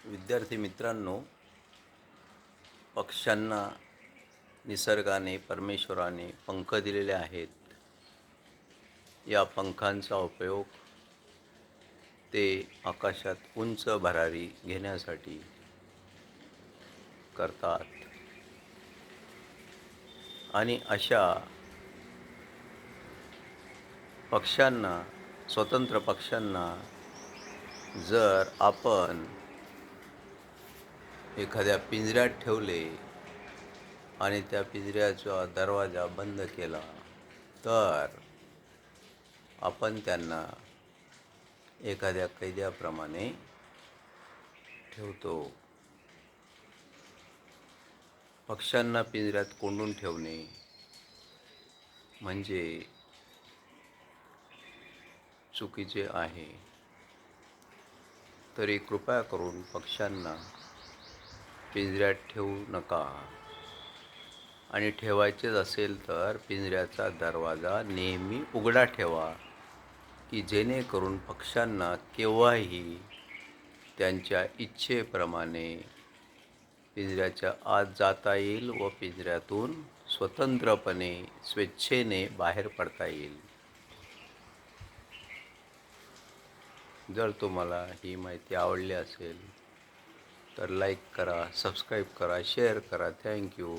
विद्यार्थी मित्रांनो, पक्ष्यांना निसर्गाने, परमेश्वराने पंख दिलेले आहेत. या पंखांचा उपयोग ते आकाशात उंच भरारी घेण्यासाठी करतात. आणि अशा पक्ष्यांना, स्वतंत्र पक्ष्यांना जर आपण एखाद्या पिंजऱ्यात ठेवले आणि त्या पिंजऱ्याचा दरवाजा बंद केला तर आपण त्यांना एखाद्या कैद्याप्रमाणे ठेवतो. पक्ष्यांना पिंजऱ्यात कोंडून ठेवणे म्हणजे चुकीचे आहे. तरी कृपया करून पक्ष्यांना पिंजऱ्यात ठेवू नका. आणि ठेवायचेच असेल तर पिंजऱ्याचा दरवाजा नेहमी उघडा ठेवा, की जेणेकरून पक्ष्यांना केव्हाही त्यांच्या इच्छेप्रमाणे पिंजऱ्याच्या आत जाता येईल व पिंजऱ्यातून स्वतंत्रपणे, स्वेच्छेने बाहेर पडता येईल. जर तुम्हाला ही माहिती आवडली असेल तर लाईक करा, सबस्क्राईब करा, शेअर करा. थँक्यू.